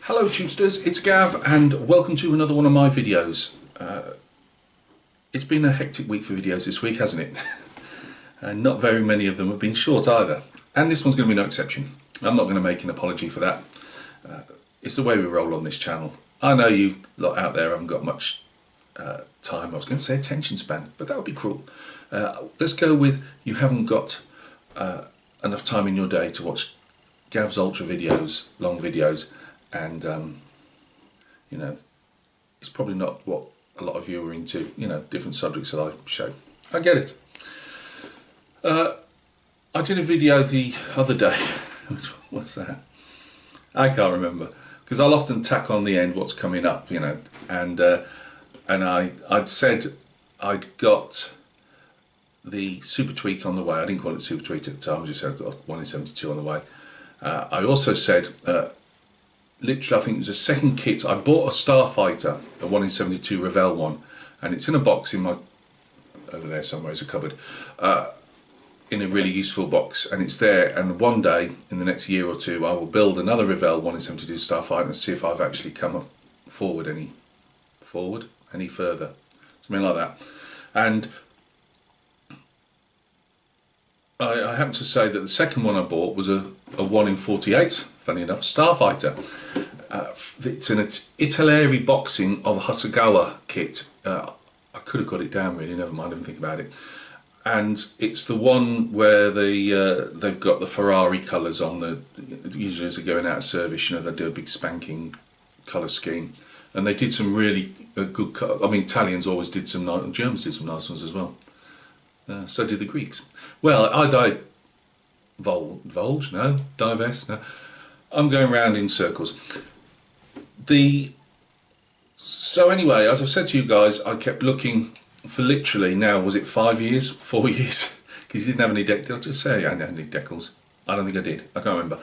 Hello Tubesters, it's Gav and welcome to another one of my videos. It's been a hectic week for videos this week, hasn't it? And not very many of them have been short either. And this one's going to be no exception. I'm not going to make an apology for that. It's the way we roll on this channel. I know you lot out there haven't got much time. I was going to say attention span, but that would be cruel. Let's go with you haven't got enough time in your day to watch Gav's Ultra videos, long videos. And you know, it's probably not what a lot of you are into, you know, different subjects that I show. I get it. I did a video the other day. What's that? I can't remember, because I'll often tack on the end what's coming up, you know, and I'd said I'd got the super tweet on the way. I didn't call it super tweet at the time, I just said I've got 1 in 72 on the way. I also said literally, I think it was the second kit. I bought a Starfighter, a 1 in 72 Revell one, and it's in a box in my, over there somewhere is a cupboard, in a really useful box, and it's there. And one day, in the next year or two, I will build another Revell 1 in 72 Starfighter and see if I've actually come forward any further, something like that. And I happen to say that the second one I bought was a 1 in 48, funny enough, Starfighter. It's an Italeri boxing of a Hasegawa kit. I could have got it down really, never mind, I didn't think about it. And it's the one where they've got the Ferrari colours on, usually as they're going out of service, you know, they do a big spanking colour scheme. And they did some really good, I mean, Italians always did some nice, Germans did some nice ones as well. So did the Greeks. Well, I divest, no. I'm going round in circles. So anyway, as I've said to you guys, I kept looking for literally, now was it 5 years, 4 years? Because he didn't have any decals. I'll just say I didn't have any decals. I don't think I did, I can't remember.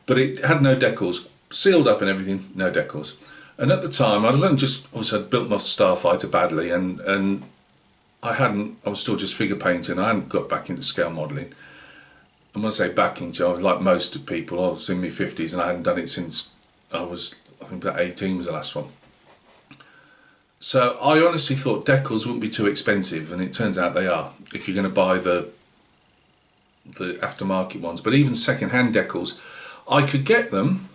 But it had no decals, sealed up and everything, no decals. And at the time, I obviously I'd built my Starfighter badly, and I was still just figure painting. I hadn't got back into scale modelling. And when I say back into, I was like most people, I was in my 50s and I hadn't done it since I think about 18 was the last one. So I honestly thought decals wouldn't be too expensive, and it turns out they are, if you're going to buy the aftermarket ones. But even second-hand decals, I could get them,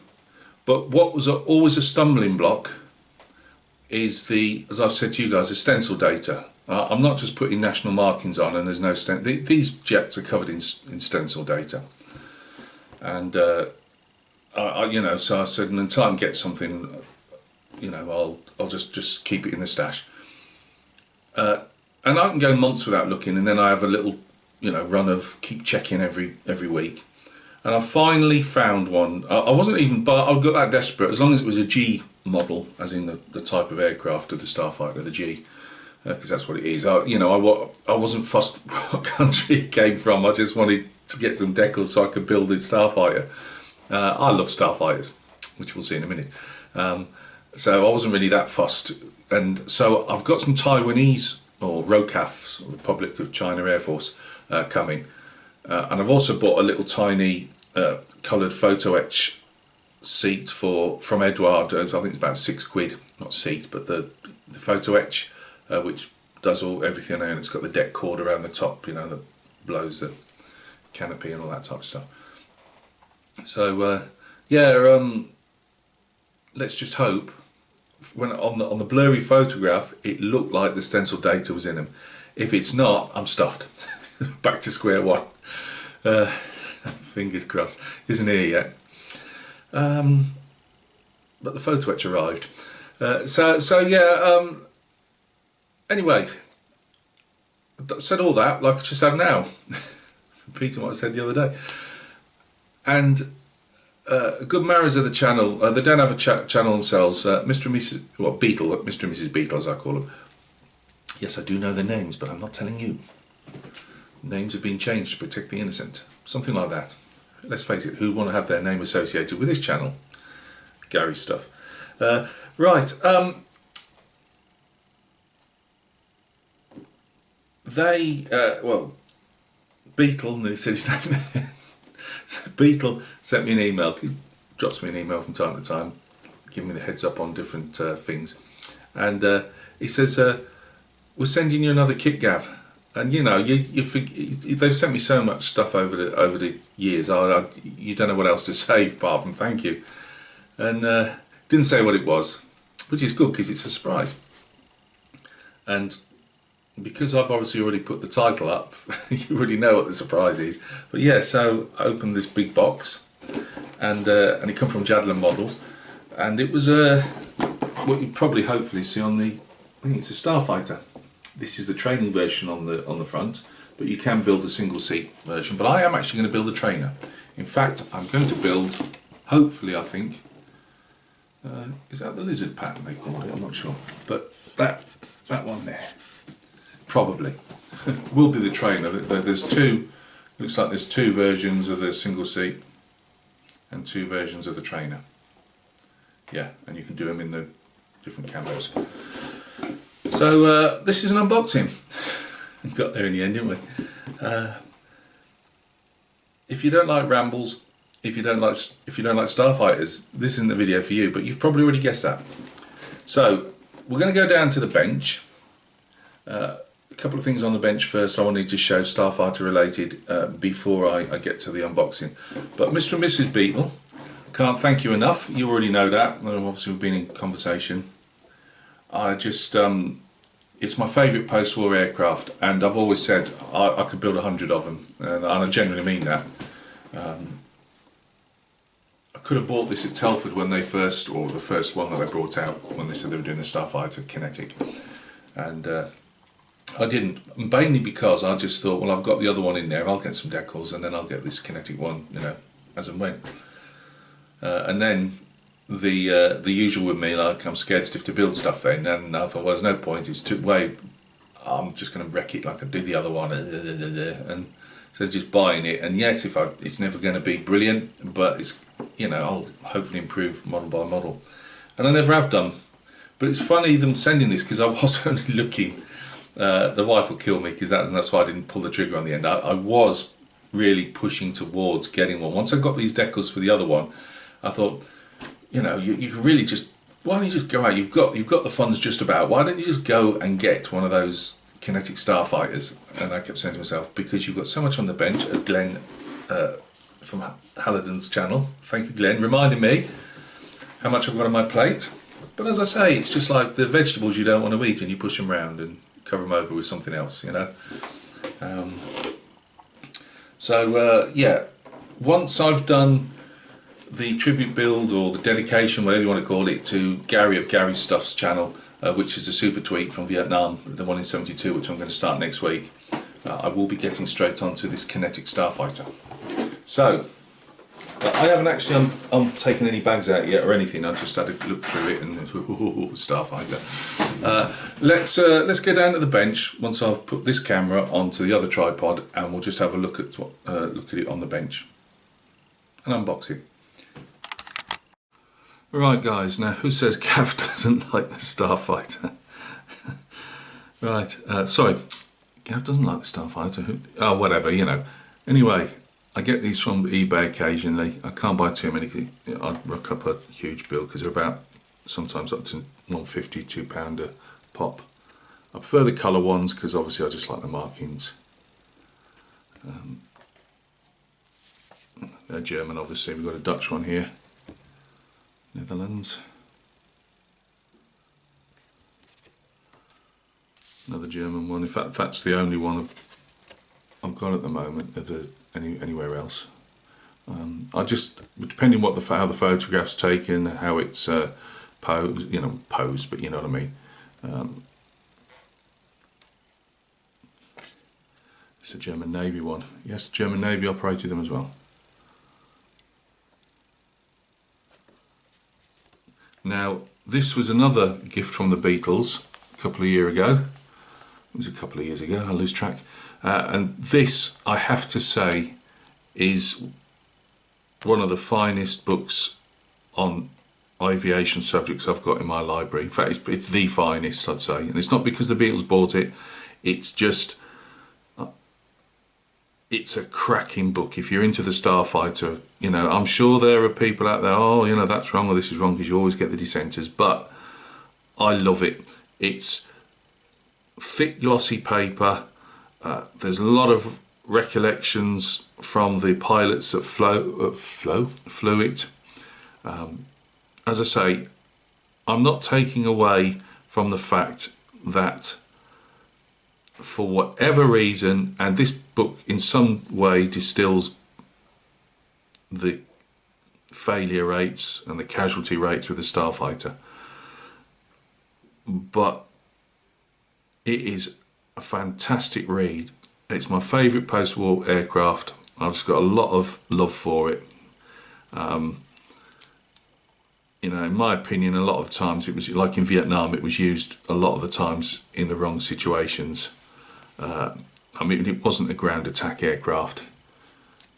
but what was always a stumbling block is as I've said to you guys, the stencil data. I'm not just putting national markings on and there's no stencil. These jets are covered in stencil data. And, you know, so I said, until I can get something, you know, I'll just keep it in the stash. And I can go months without looking, and then I have a little, you know, run of keep checking every week. And I finally found one. I wasn't even, but I got that desperate, as long as it was a G model, as in the type of aircraft of the Starfighter, the G. Because that's what it is. You know, I wasn't fussed what country it came from. I just wanted to get some decals so I could build the Starfighter. I love Starfighters, which we'll see in a minute. So I wasn't really that fussed. And so I've got some Taiwanese, or ROCAF, Republic of China Air Force, coming. And I've also bought a little tiny coloured photo etch seat from Edward. I think it's about £6, not seat, but the photo etch. Which does everything, and it's got the deck cord around the top, you know, that blows the canopy and all that type of stuff. So yeah, let's just hope. When on the blurry photograph, it looked like the stencil data was in them. If it's not, I'm stuffed. Back to square one. Fingers crossed. Isn't here yet. But the photo etch arrived. So yeah. Anyway, I said all that like I just have now, repeating what I said the other day. And good marras of the channel, they don't have a channel themselves, Mr. and Mrs. Beetle, Mr. and Mrs. Beetle as I call them. Yes, I do know their names, but I'm not telling you. Names have been changed to protect the innocent, something like that. Let's face it, who want to have their name associated with this channel? Gary stuff. Right. Beetle, nearly said his name there. Beetle sent me an email, he drops me an email from time to time, giving me the heads up on different things. And he says, we're sending you another kit, Gav. And you know, they've sent me so much stuff over the years. You don't know what else to say apart from thank you. And didn't say what it was, which is good because it's a surprise. And because I've obviously already put the title up, you already know what the surprise is. But yeah, so I opened this big box, and it come from Jadlin Models, and it was what you probably hopefully see on the, I think it's a Starfighter. This is the training version on the front, but you can build a single seat version. But I am actually going to build a trainer. In fact, I'm going to build, hopefully, I think, is that the lizard pattern they call it? I'm not sure, but that one there, probably will be the trainer. There's two. Looks like there's two versions of the single seat and two versions of the trainer. Yeah, and you can do them in the different camos. So this is an unboxing. We got there in the end, didn't we? If you don't like rambles, if you don't like Starfighters, this isn't the video for you. But you've probably already guessed that. So we're going to go down to the bench. A couple of things on the bench first. I wanted to show Starfighter related before I get to the unboxing. But Mr. and Mrs. Beetle, can't thank you enough. You already know that. Obviously, we've been in conversation. I just, it's my favourite post-war aircraft, and I've always said I could build 100 of them, and I genuinely mean that. I could have bought this at Telford when they first, or the first one that I brought out when they said they were doing the Starfighter Kinetic, and I didn't, mainly because I just thought, well, I've got the other one in there, I'll get some decals, and then I'll get this Kinetic one, you know, as and when. And then the usual with me, like I'm scared stiff to build stuff then, and I thought, well, there's no point, it's too way, I'm just going to wreck it like I did the other one, and so just buying it. And yes, it's never going to be brilliant, but it's, you know, I'll hopefully improve model by model, and I never have done. But it's funny them sending this, because I was only looking, the wife will kill me because that's why I didn't pull the trigger on the end. I was really pushing towards getting one. Once I got these decals for the other one, I thought, you know, you can really just, why don't you just go out, you've got the funds just about, why don't you just go and get one of those Kinetic Starfighters? And I kept saying to myself, because you've got so much on the bench, as Glenn from Hallidan's channel, thank you Glenn, reminding me how much I've got on my plate. But as I say, it's just like the vegetables you don't want to eat, and you push them around and cover them over with something else, you know. Yeah, once I've done the tribute build, or the dedication, whatever you want to call it, to Gary of Gary Stuff's channel, which is a super tweet from Vietnam, the one in 72, which I'm going to start next week, I will be getting straight onto this Kinetic Starfighter. So I haven't actually taken any bags out yet or anything. I just had a look through it and Starfighter. Let's go down to the bench once I've put this camera onto the other tripod, and we'll just have a look at it on the bench and unbox it. Right guys, now who says Gav doesn't like the Starfighter? Right, sorry, Gav doesn't like the Starfighter. Oh, whatever, you know. Anyway, I get these from eBay occasionally. I can't buy too many. I'd rock up a huge bill because they're about, sometimes up to £150, £2 a pop. I prefer the colour ones because obviously I just like the markings. They're German, obviously. We've got a Dutch one here. Netherlands. Another German one. In fact, that's the only one I've got at the moment. Anywhere else. I just, depending what how the photograph's taken, how it's posed, you know, but you know what I mean. It's a German Navy one. Yes, German Navy operated them as well. Now, this was another gift from the Beatles a couple of years ago. It was a couple of years ago, I lose track. And this, I have to say, is one of the finest books on aviation subjects I've got in my library. In fact, it's the finest, I'd say. And it's not because the Beatles bought it, it's just, it's a cracking book. If you're into the Starfighter, you know, I'm sure there are people out there, oh, you know, that's wrong or this is wrong, because you always get the dissenters, but I love it. It's thick glossy paper. There's a lot of recollections from the pilots that flew it. As I say, I'm not taking away from the fact that for whatever reason, and this book in some way distills the failure rates and the casualty rates with the Starfighter, but it is a fantastic read. It's my favourite post-war aircraft. I've just got a lot of love for it. You know, in my opinion, a lot of the times it was like in Vietnam, it was used a lot of the times in the wrong situations. I mean, it wasn't a ground attack aircraft.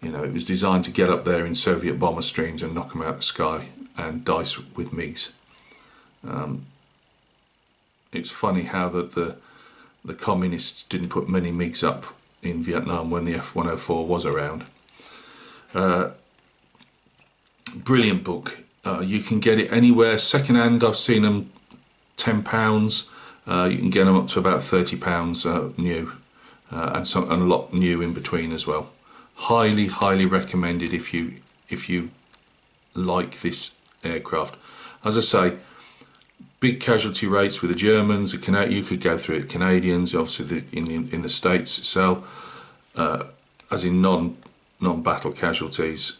You know, it was designed to get up there in Soviet bomber streams and knock them out of the sky and dice with MiGs. It's funny how that the communists didn't put many MiGs up in Vietnam when the F104 was around. Brilliant book. You can get it anywhere. Second hand, I've seen them £10. You can get them up to about £30 new, and a lot new in between as well. Highly recommended if you like this aircraft. As I say, big casualty rates with the Germans. You could go through it. Canadians, obviously, in the States itself, as in non-battle casualties.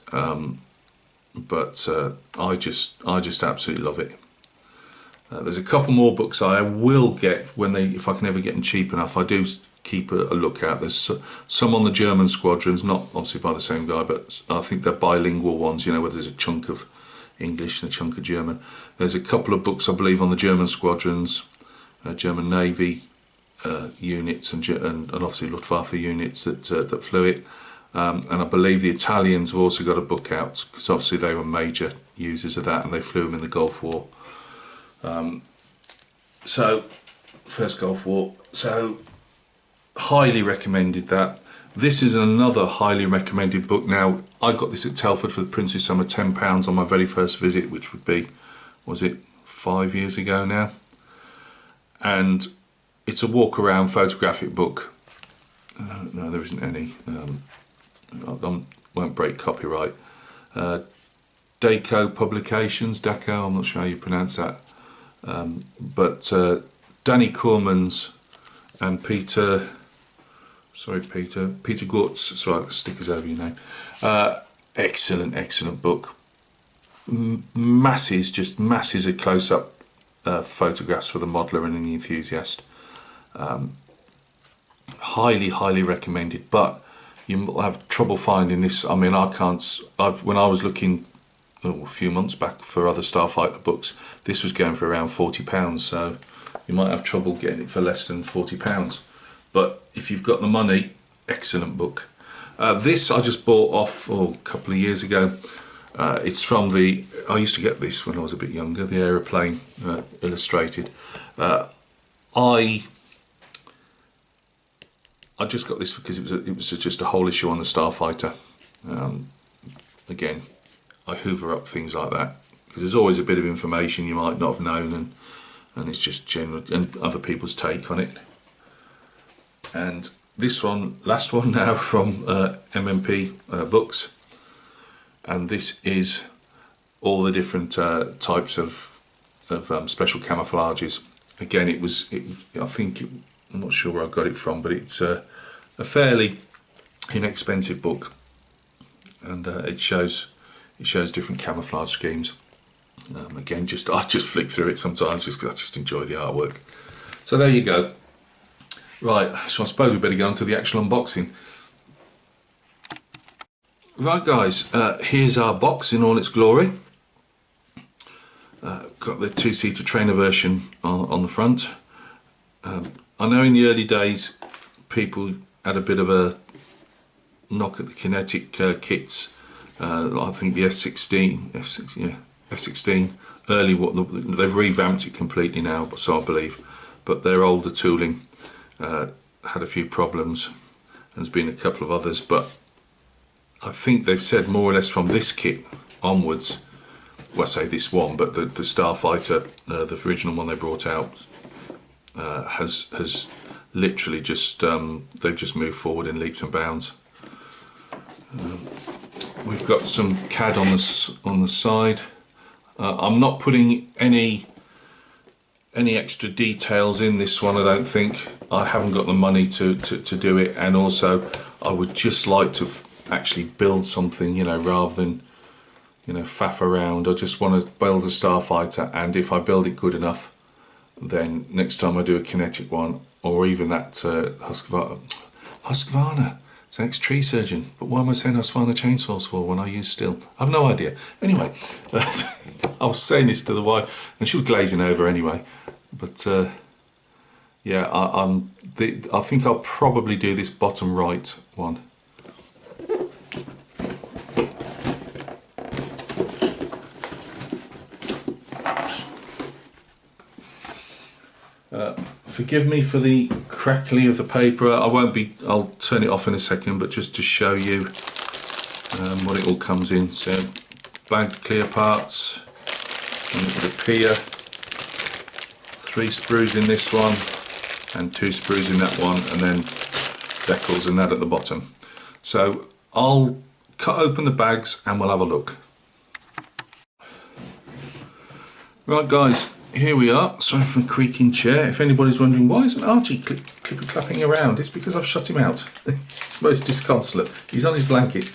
But I just absolutely love it. There's a couple more books I will get if I can ever get them cheap enough. I do keep a lookout. There's some on the German squadrons, not obviously by the same guy, but I think they're bilingual ones, you know, where there's a chunk of English and a chunk of German. There's a couple of books, I believe, on the German squadrons, German Navy units, and obviously Luftwaffe units that flew it. And I believe the Italians have also got a book out, because obviously they were major users of that and they flew them in the Gulf War. So, first Gulf War. So, highly recommended that. This is another highly recommended book. Now, I got this at Telford for the Prince's Summer, £10 on my very first visit, which would be, was it 5 years ago now? And it's a walk around photographic book. No, there isn't any. I won't break copyright. Daco Publications, Daco, I'm not sure how you pronounce that. But Danny Cormans and Peter Gutz, sorry, stickers over your name. Excellent book. Masses of close-up photographs for the modeler and the enthusiast. Highly recommended, but you will have trouble finding this. I mean, when I was looking a few months back for other Starfighter books, this was going for around £40, so you might have trouble getting it for less than £40. But if you've got the money, excellent book. This I just bought off a couple of years ago. It's from I used to get this when I was a bit younger, the Aeroplane Illustrated. I just got this because it was just a whole issue on the Starfighter. Again, I hoover up things like that because there's always a bit of information you might not have known, and it's just general and other people's take on it. And this one, last one now from MMP Books, and this is all the different types of special camouflages. Again, I'm not sure where I got it from, but it's a fairly inexpensive book, and it shows different camouflage schemes. Again, I just flick through it sometimes just because I just enjoy the artwork. So there you go. Right, so I suppose we better go on to the actual unboxing. Right guys, here's our box in all its glory. Got the two-seater trainer version on the front. I know in the early days people had a bit of a knock at the Kinetic kits. I think the F16 early, they've revamped it completely now, so I believe, but their older tooling had a few problems. there's been a couple of others, but I think they've said more or less from this kit onwards, well, I say this one, but the Starfighter, the original one they brought out, has literally just, they've just moved forward in leaps and bounds. We've got some CAD on the side. I'm not putting any extra details in this one, I don't think. I haven't got the money to do it, and also I would just like to actually build something, you know, rather than, you know, faff around. I just want to build a Starfighter, and if I build it good enough, then next time I do a Kinetic one, or even that Husqvarna, it's an ex-tree surgeon, but why am I saying Husqvarna chainsaws for when I use steel? I've no idea. Anyway, I was saying this to the wife, and she was glazing over anyway. But yeah, I think I'll probably do this bottom right one. Forgive me for the crackly of the paper. I'll turn it off in a second, but just to show you what it all comes in. So bagged clear parts, and it would appear 3 sprues in this one and 2 sprues in that one, and then decals and that at the bottom. So I'll cut open the bags and we'll have a look. Right guys, here we are. Sorry for the creaking chair. If anybody's wondering why isn't Archie clapping around, it's because I've shut him out. It's most disconsolate. He's on his blanket,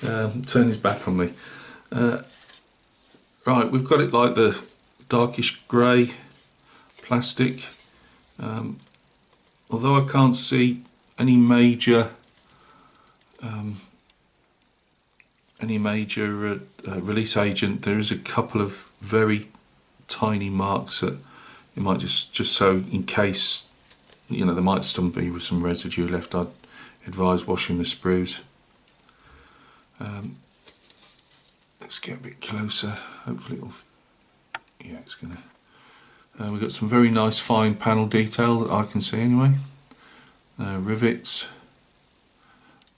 turned his back on me. Right, we've got it like the darkish grey plastic. Although I can't see any major release agent, there is a couple of very tiny marks that you might just so in case, you know, there might still be some residue left. I'd advise washing the sprues. Let's get a bit closer. Hopefully it'll, yeah, it's gonna. We've got some very nice fine panel detail that I can see anyway. Rivets,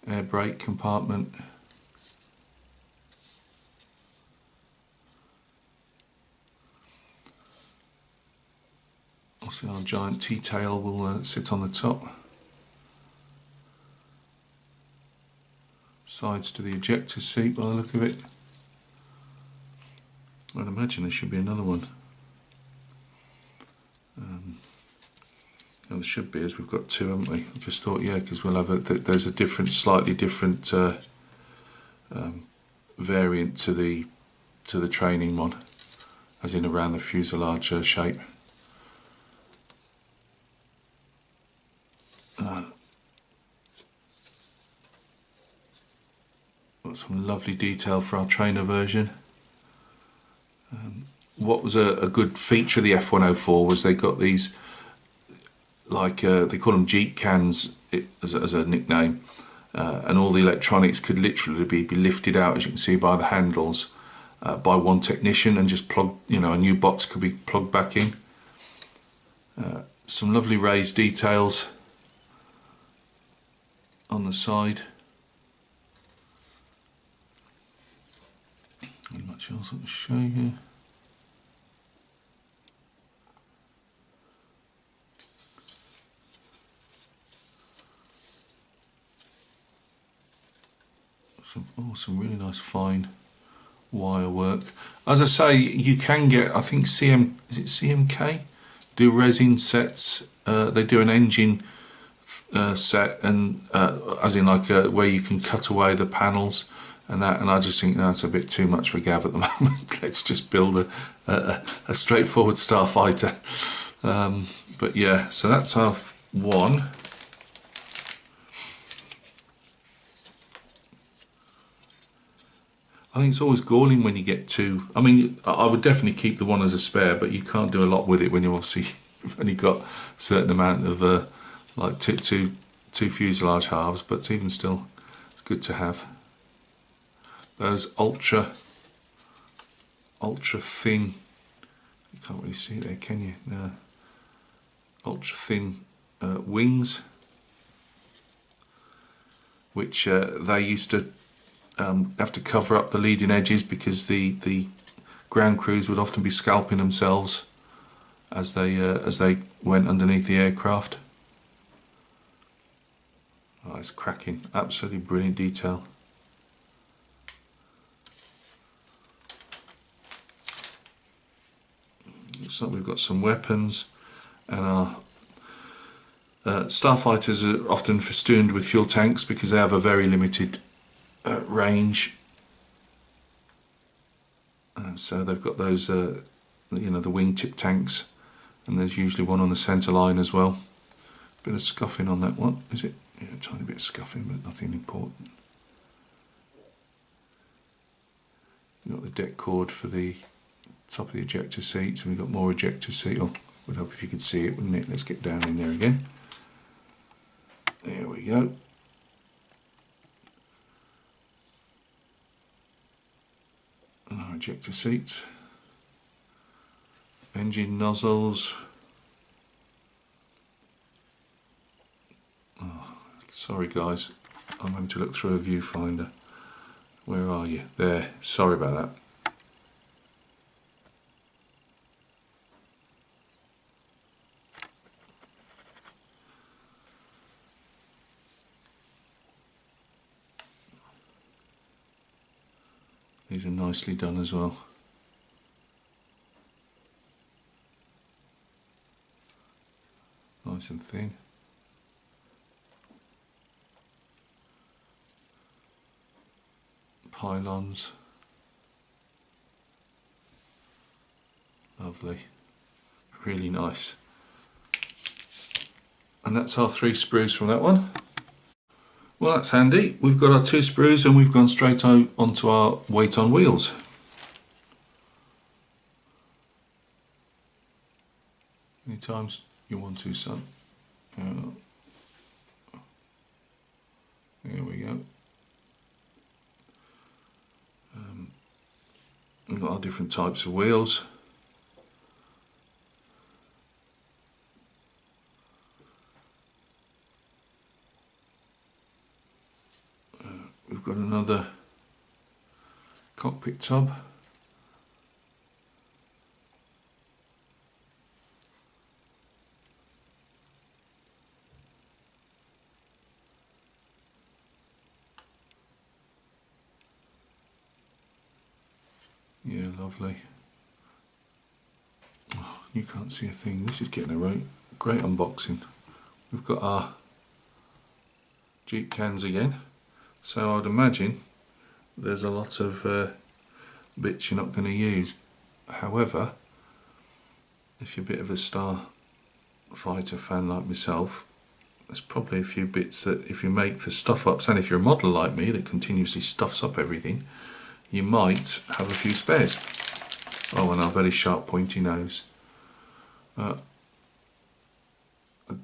air brake compartment. Also our giant T-tail will sit on the top. Sides to the ejector seat by the look of it. I'd imagine there should be another one. There should be, as we've got 2, haven't we? I just thought, yeah, because we'll have there's a different, slightly different variant to the training one, as in around the fuselage shape. Got some lovely detail for our trainer version. What was a good feature of the F104 was they got these, like they call them Jeep cans as a nickname, and all the electronics could literally be lifted out, as you can see, by the handles by one technician, and just plug, you know, a new box could be plugged back in. Some lovely raised details on the side. Not much else I can show you. Some really nice fine wire work. As I say, you can get, I think is it CMK? Do resin sets. They do an engine set, and as in like where you can cut away the panels and that. And I just think that's a bit too much for Gav at the moment. Let's just build a straightforward Starfighter. But yeah, so that's our one. I think it's always galling when you get 2. I mean, I would definitely keep the one as a spare, but you can't do a lot with it when you obviously you've only got a certain amount of like two fuselage halves. But even still, it's good to have those ultra thin. You can't really see it there, can you? No. Ultra thin wings. which they used to have to cover up the leading edges because the ground crews would often be scalping themselves as they went underneath the aircraft. Oh, it's cracking, absolutely brilliant detail. Looks like we've got some weapons, and our starfighters are often festooned with fuel tanks because they have a very limited range. So they've got those, you know, the wingtip tanks, and there's usually one on the centre line as well. Bit of scuffing on that one, is it? Yeah, a tiny bit of scuffing, but nothing important. You've got the deck cord for the top of the ejector seats, and we've got more ejector seat. Oh, would help if you could see it, wouldn't it? Let's get down in there again. There we go. And our ejector seats. Engine nozzles. Oh, sorry guys, I'm having to look through a viewfinder. Where are you? There, sorry about that. These are nicely done as well. Nice and thin. Pylons. Lovely. Really nice. And that's our 3 sprues from that one. Well, that's handy. We've got our 2 sprues and we've gone straight onto our weight on wheels. Any times you want to, son. There we go. We've got our different types of wheels. We've got another cockpit tub. Yeah, lovely. Oh, you can't see a thing. This is getting a great unboxing. We've got our Jeep cans again. So I'd imagine there's a lot of bits you're not going to use. However, if you're a bit of a Starfighter fan like myself, there's probably a few bits that if you make the stuff ups, and if you're a model like me that continuously stuffs up everything, you might have a few spares. Oh, and a very sharp pointy nose. I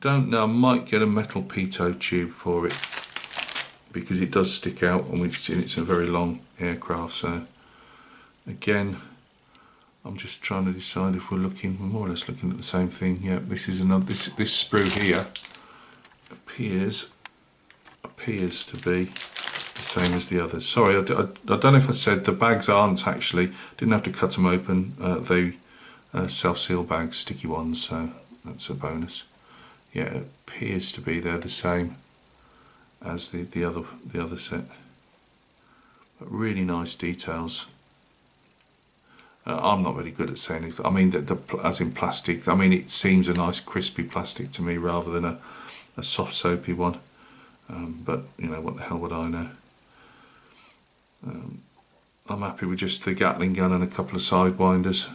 don't know, I might get a metal pitot tube for it, because it does stick out, and we've seen it's a very long aircraft. So again, I'm just trying to decide if we're more or less looking at the same thing. Yeah, this is another. This sprue here appears to be the same as the others. Sorry, I don't know if I said the bags aren't actually. Didn't have to cut them open. They self-seal bags, sticky ones. So that's a bonus. Yeah, it appears to be they're the same as the other set. But really nice details. I'm not really good at saying it. I mean, as in plastic. I mean, it seems a nice crispy plastic to me rather than a soft soapy one. But you know, what the hell would I know? I'm happy with just the Gatling gun and a couple of sidewinders.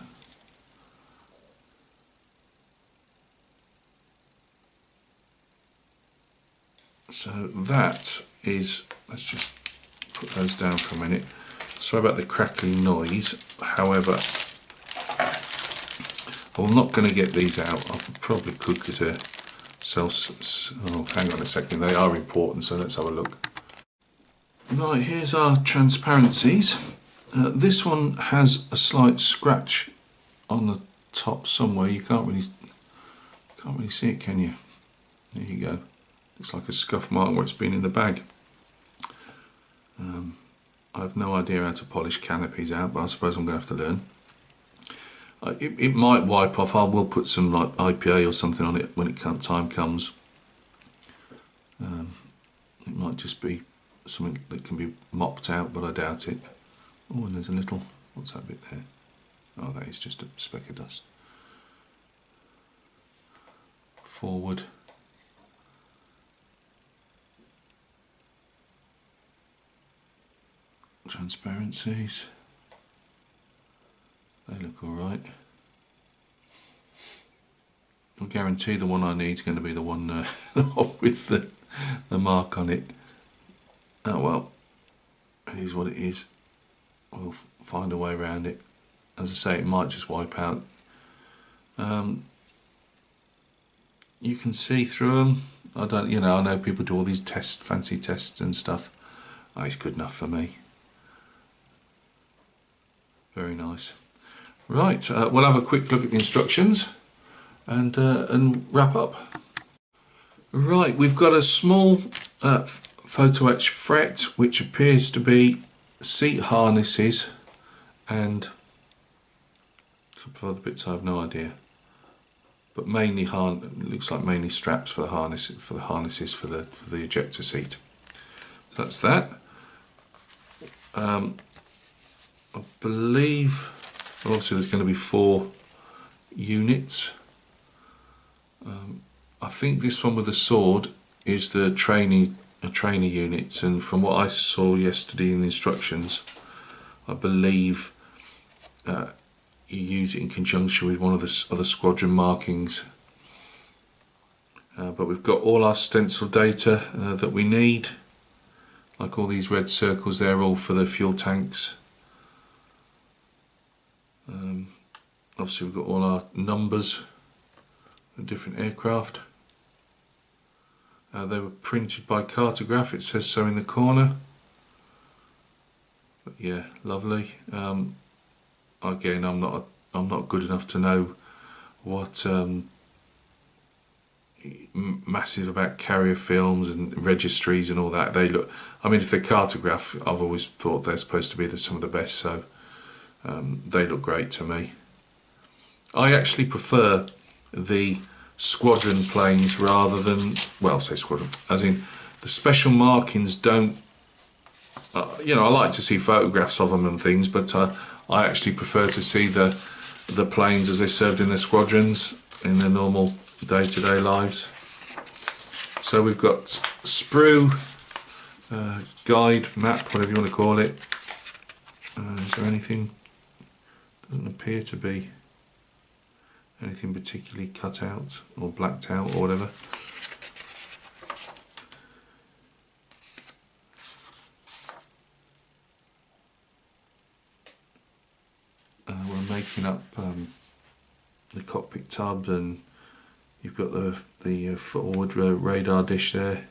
So that is, let's just put those down for a minute. Sorry about the crackling noise. However, I'm not going to get these out. I probably could because they're oh, hang on a second, they are important, so let's have a look. Right, here's our transparencies. This one has a slight scratch on the top somewhere. You can't really see it, can you? There you go. Looks like a scuff mark where it's been in the bag. I have no idea how to polish canopies out, but I suppose I'm going to have to learn. It might wipe off. I will put some like IPA or something on it when time comes. It might just be something that can be mopped out, but I doubt it. Oh, and there's a little, what's that bit there? Oh, that is just a speck of dust. Forward. Transparencies. They look alright. I'll guarantee the one I need is going to be the one, the one with the mark on it. Oh well, it is what it is. We'll find a way around it. As I say, it might just wipe out. You can see through them. I don't, you know, I know people do all these tests, fancy tests and stuff. Oh, it's good enough for me. Very nice. Right, we'll have a quick look at the instructions and wrap up. Right, we've got a small photo etch fret which appears to be seat harnesses and a couple of other bits I have no idea, but mainly looks like mainly straps for the harnesses for the ejector seat. So that's that. I believe, well, obviously there's going to be 4 units. I think this one with the sword is the trainer unit, and from what I saw yesterday in the instructions, I believe you use it in conjunction with one of the other squadron markings. But we've got all our stencil data that we need, like all these red circles, they're all for the fuel tanks. Obviously we've got all our numbers of different aircraft. They were printed by Cartograph, it says so in the corner. But yeah, lovely. Again, I'm not good enough to know what massive about carrier films and registries and all that. They look, I mean, if they're Cartograph, I've always thought they're supposed to be some of the best, so they look great to me. I actually prefer the squadron planes rather than, well, say squadron, as in the special markings don't, you know, I like to see photographs of them and things, but I actually prefer to see the planes as they served in their squadrons in their normal day-to-day lives. So we've got sprue, guide, map, whatever you want to call it. Is there anything? Doesn't appear to be anything particularly cut out or blacked out or whatever. We're making up the cockpit tub, and you've got the forward radar dish there.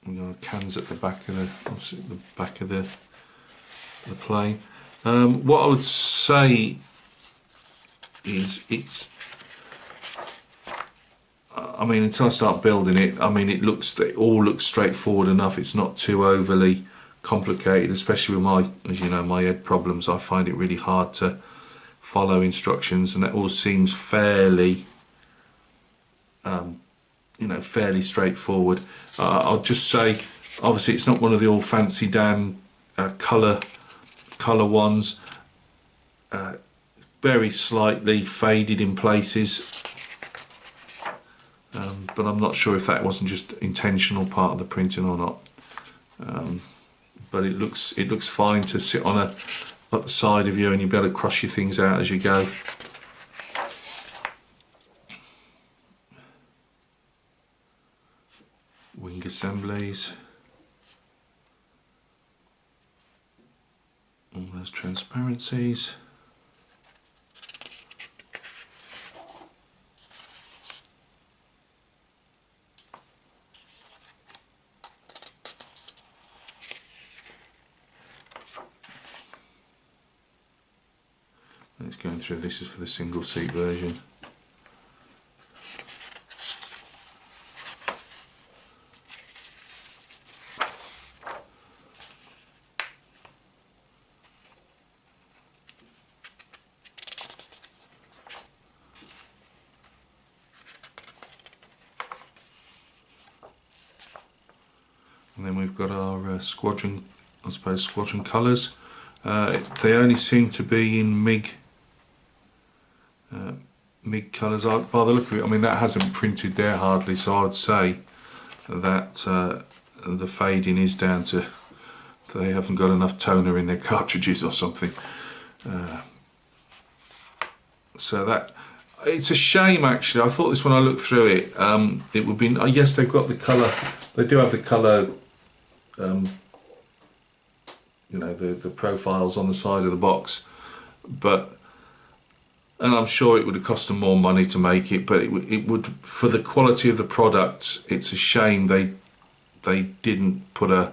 We've got cans at the back of the plane. What I would say is I mean, until I start building it, I mean, it all looks straightforward enough. It's not too overly complicated, especially with my, as you know, my head problems. I find it really hard to follow instructions, and that all seems fairly, you know, fairly straightforward. I'll just say, obviously, it's not one of the all fancy damn colour ones. Very slightly faded in places, but I'm not sure if that wasn't just intentional part of the printing or not. But it looks fine to sit on at the side of you, and you'll be able to cross your things out as you go. Wing assemblies. All those transparencies. It's going through, this is for the single seat version. And then we've got our squadron, I suppose, squadron colours. They only seem to be in MIG colours by the look of it. I mean, that hasn't printed there hardly, so I'd say that the fading is down to they haven't got enough toner in their cartridges or something. So that, it's a shame actually. I thought this when I looked through it, it would be, yes, they've got the colour, they do have the colour, you know, the profiles on the side of the box, but, and I'm sure it would have cost them more money to make it, but it would, for the quality of the product, it's a shame they didn't put a,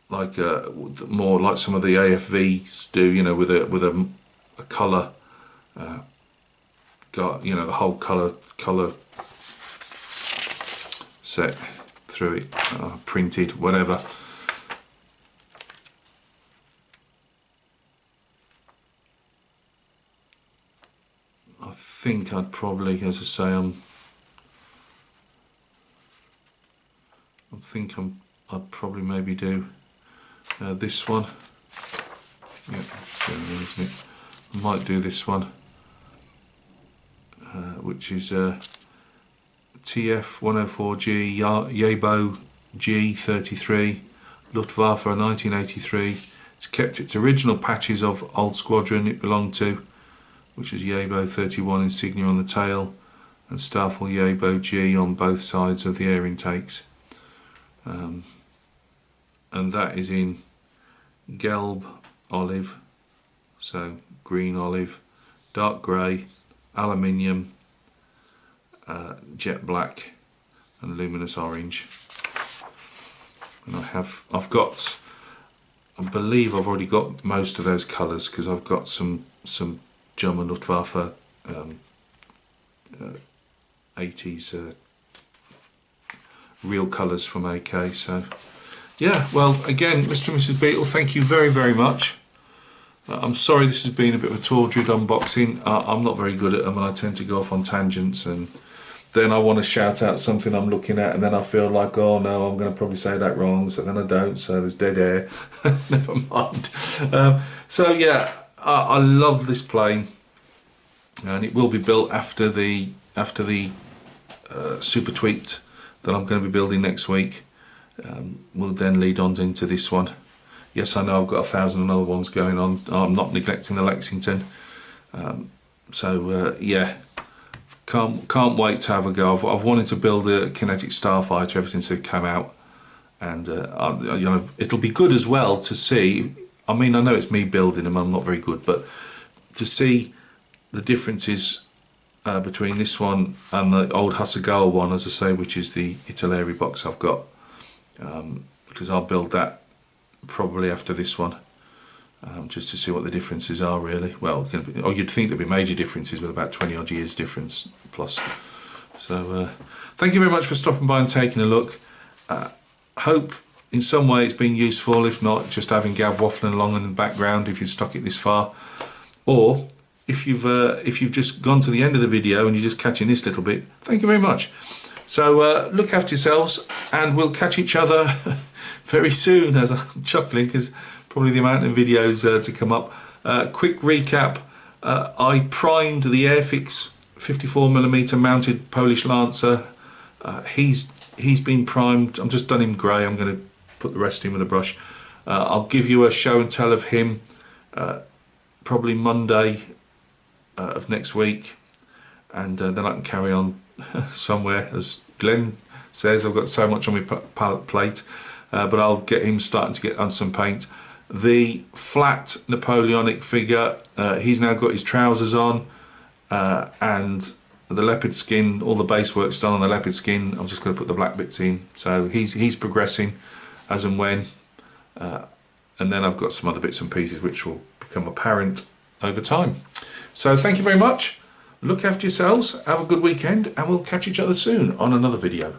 like a, more like some of the AFVs do, you know, with a colour, got, you know, the whole colour set through it, printed, whatever. I think I'd probably, as I say, I'd probably maybe do this one. Yeah, isn't it? I might do this one, which is TF104G Yabo G33 Luftwaffe 1983. It's kept its original patches of old squadron it belonged to, which is Yabo 31 insignia on the tail and Starfall Yabo G on both sides of the air intakes. And that is in Gelb olive, so green olive, dark grey, aluminium, jet black and luminous orange. And I believe I've already got most of those colours, because I've got some German Luftwaffe 80s real colours from AK. So yeah, well, again, Mr. and Mrs. Beetle, thank you very, very much. I'm sorry this has been a bit of a tortured unboxing. I'm not very good at them, and I tend to go off on tangents, and then I want to shout out something I'm looking at, and then I feel like, oh no, I'm going to probably say that wrong, so then I don't, so there's dead air. Never mind. So yeah, I love this plane, and it will be built after the super tweaked that I'm going to be building next week. Will then lead on into this one. Yes, I know I've got 1,000 other ones going on. I'm not neglecting the Lexington. Yeah, can't wait to have a go. I've wanted to build a Kinetic Starfighter ever since it came out, and you know, it'll be good as well to see. I mean, I know it's me building them, I'm not very good, but to see the differences between this one and the old Hasegawa one, as I say, which is the Italeri box I've got, because I'll build that probably after this one, just to see what the differences are really. Well, you'd think there'd be major differences with about 20 odd years difference plus. So thank you very much for stopping by and taking a look. Hope in some way it's been useful. If not, just having Gav waffling along in the background if you've stuck it this far, or if you've just gone to the end of the video and you're just catching this little bit, thank you very much. So look after yourselves, and we'll catch each other very soon, as I'm chuckling because probably the amount of videos to come up. Quick recap, I primed the Airfix 54mm mounted Polish Lancer. He's been primed. I'm just done him grey. I'm going to put the rest in with a brush. I'll give you a show and tell of him probably Monday of next week, and then I can carry on somewhere. As Glenn says, I've got so much on my palette plate, but I'll get him starting to get on some paint. The flat Napoleonic figure, he's now got his trousers on, and the leopard skin, all the base work's done on the leopard skin. I'm just going to put the black bits in, so he's progressing as and when, and then I've got some other bits and pieces which will become apparent over time. So thank you very much, look after yourselves, have a good weekend, and we'll catch each other soon on another video.